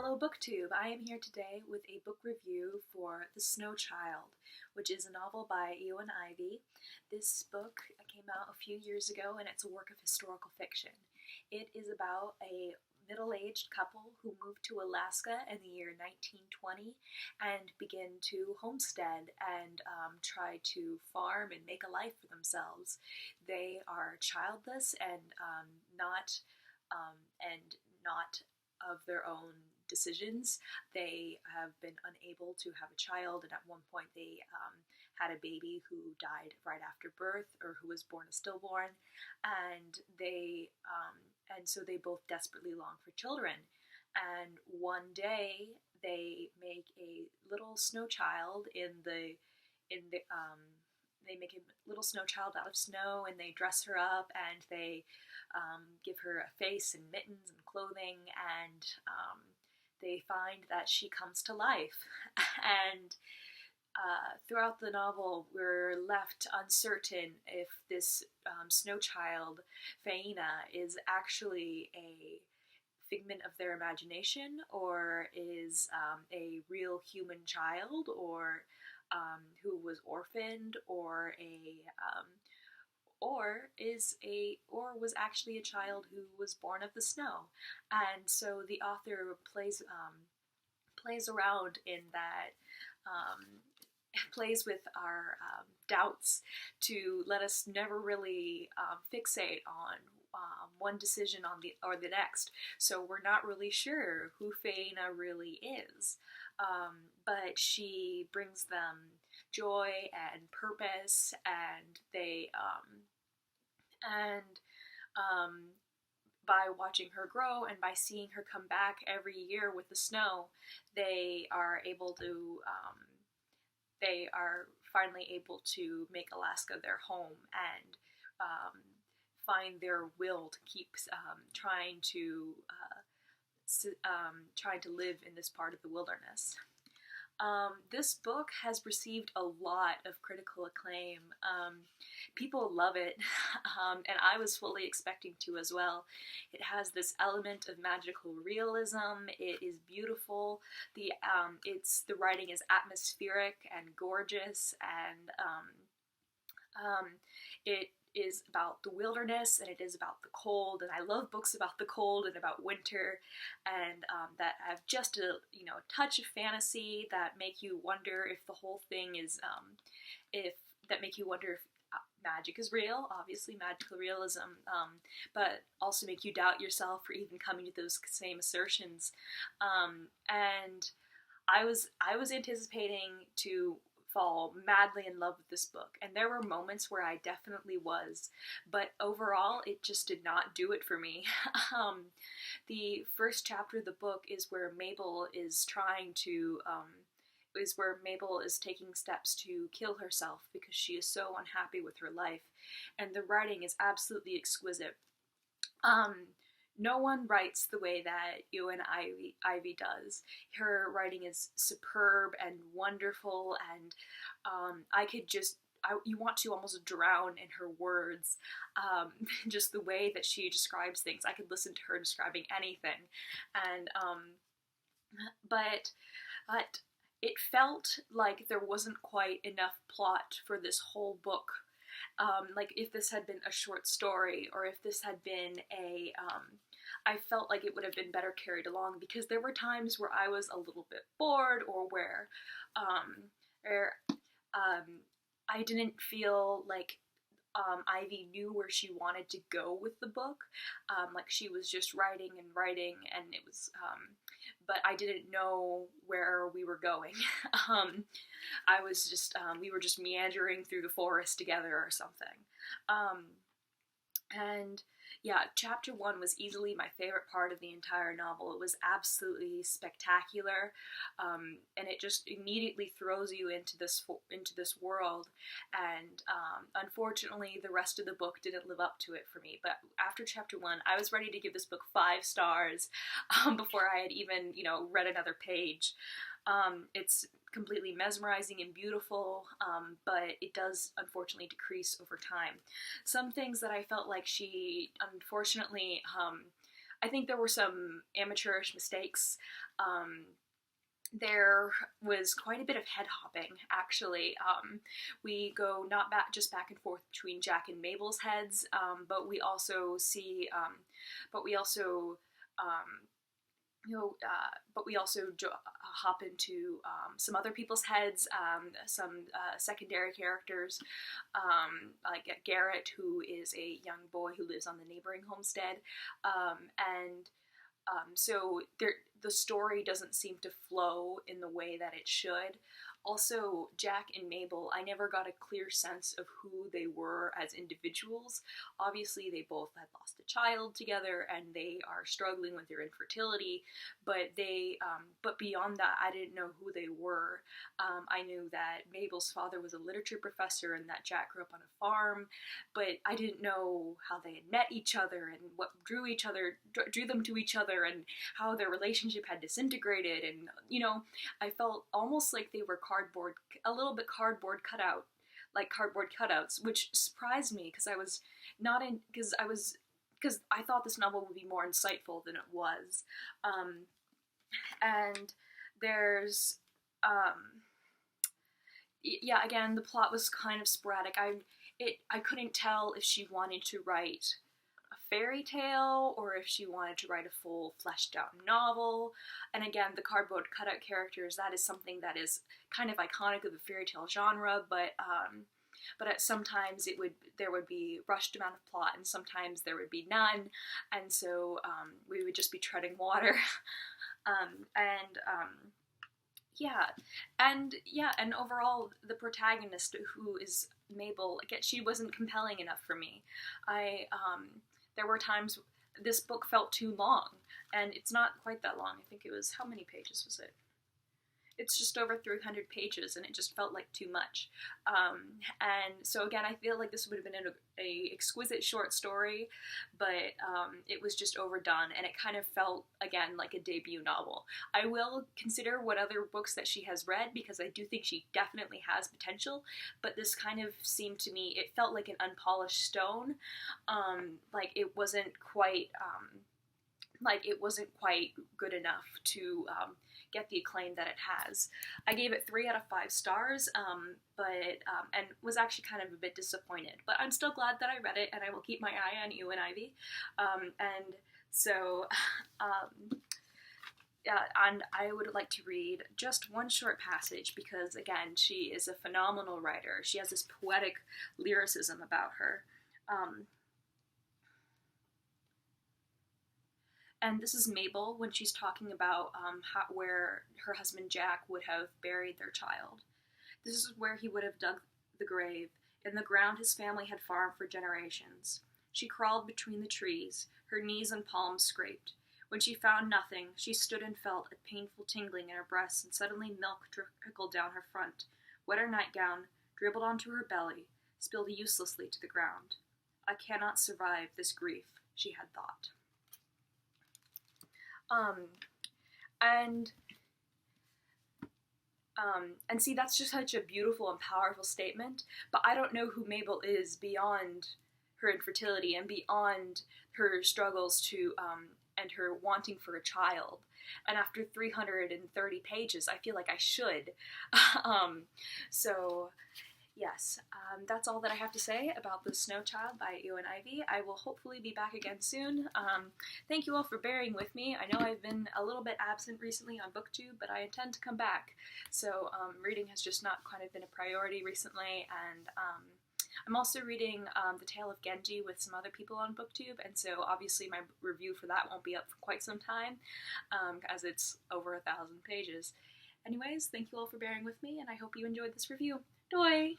Hello BookTube! I am here today with a book review for The Snow Child, which is a novel by Eowyn Ivey. This book came out a few years ago and it's a work of historical fiction. It is about a middle-aged couple who moved to Alaska in the year 1920 and begin to homestead and try to farm and make a life for themselves. They are childless and not of their own decisions. They have been unable to have a child, and at one point they had a baby who died right after birth, or who was born a stillborn, and so they both desperately long for children. And one day they make a little snow child they make a little snow child out of snow, and they dress her up, and they give her a face and mittens and clothing, and they find that she comes to life. And throughout the novel, we're left uncertain if this snow child, Faina, is actually a figment of their imagination, or is a real human child, or who was orphaned, or was actually a child who was born of the snow. And so the author plays around in that, plays with our doubts to let us never really fixate on one decision or the next. So we're not really sure who Faina really is. But she brings them joy and purpose, and by watching her grow and by seeing her come back every year with the snow, they are finally able to make Alaska their home, and find their will to keep trying to live in this part of the wilderness. This book has received a lot of critical acclaim. People love it, and I was fully expecting to as well. It has this element of magical realism. It is beautiful. The writing is atmospheric and gorgeous, and it is about the wilderness, and it is about the cold, and I love books about the cold and about winter, and that have just a touch of fantasy, that make you wonder if the whole thing is if magic is real, obviously magical realism, but also make you doubt yourself for even coming to those same assertions. And I was anticipating to fall madly in love with this book, and there were moments where I definitely was, but overall it just did not do it for me. The first chapter of the book is where Mabel is taking steps to kill herself because she is so unhappy with her life, and the writing is absolutely exquisite. No one writes the way that Eowyn Ivey does. Her writing is superb and wonderful, and you want to almost drown in her words. Just the way that she describes things. I could listen to her describing anything. And but it felt like there wasn't quite enough plot for this whole book. Like if this had been a short story, or if this had been I felt like it would have been better carried along, because there were times where I was a little bit bored, or where I didn't feel like Ivy knew where she wanted to go with the book. Like she was just writing and writing, and it was, but I didn't know where we were going. I was just, we were just meandering through the forest together or something. And yeah, chapter 1 was easily my favorite part of the entire novel. It was absolutely spectacular, and it just immediately throws you into this world. And unfortunately, the rest of the book didn't live up to it for me. But after chapter 1, I was ready to give this book 5 stars before I had even read another page. It's completely mesmerizing and beautiful, but it does unfortunately decrease over time. Some things that I felt like she unfortunately I think there were some amateurish mistakes. There was quite a bit of head hopping, actually. We go not just back and forth between Jack and Mabel's heads, but we also see, but we also, but we also hop into some other people's heads, some secondary characters, like Garrett, who is a young boy who lives on the neighboring homestead, and so the story doesn't seem to flow in the way that it should. Also, Jack and Mabel, I never got a clear sense of who they were as individuals. Obviously, they both had lost a child together, and they are struggling with their infertility. But but beyond that, I didn't know who they were. I knew that Mabel's father was a literature professor, and that Jack grew up on a farm. But I didn't know how they had met each other, and what drew them to each other, and how their relationship had disintegrated. And I felt almost like they were a little bit cardboard cutouts, which surprised me because I thought this novel would be more insightful than it was. And there's, again, the plot was kind of sporadic. I couldn't tell if she wanted to write a fairy tale or if she wanted to write a full fleshed out novel. And again, the cardboard cutout characters, that is something that is kind of iconic of the fairy tale genre, but sometimes there would be rushed amount of plot, and sometimes there would be none, and so we would just be treading water. And overall, the protagonist, who is Mabel, again, she wasn't compelling enough for me. There were times this book felt too long, and it's not quite that long. I think it was, how many pages was it? It's just over 300 pages, and it just felt like too much. And so again, I feel like this would have been an exquisite short story, but it was just overdone, and it kind of felt, again, like a debut novel. I will consider what other books that she has read, because I do think she definitely has potential, but this kind of seemed to me, it felt like an unpolished stone. Like it wasn't quite good enough to get the acclaim that it has. I gave it 3 out of 5 stars, and was actually kind of a bit disappointed. But I'm still glad that I read it, and I will keep my eye on you and Ivy. And I would like to read just one short passage, because again, she is a phenomenal writer. She has this poetic lyricism about her. And this is Mabel when she's talking about where her husband Jack would have buried their child. This is where he would have dug the grave, in the ground his family had farmed for generations. She crawled between the trees, her knees and palms scraped. When she found nothing, she stood and felt a painful tingling in her breasts, and suddenly milk trickled down her front, wet her nightgown, dribbled onto her belly, spilled uselessly to the ground. I cannot survive this grief, she had thought. And see, that's just such a beautiful and powerful statement, but I don't know who Mabel is beyond her infertility and beyond her struggles and her wanting for a child. And after 330 pages, I feel like I should. So yes, that's all that I have to say about The Snow Child by Eowyn Ivey. I will hopefully be back again soon. Thank you all for bearing with me. I know I've been a little bit absent recently on BookTube, but I intend to come back. So reading has just not kind of been a priority recently, and I'm also reading The Tale of Genji with some other people on BookTube, and so obviously my review for that won't be up for quite some time, as it's over 1,000 pages. Anyways, thank you all for bearing with me, and I hope you enjoyed this review. Doei!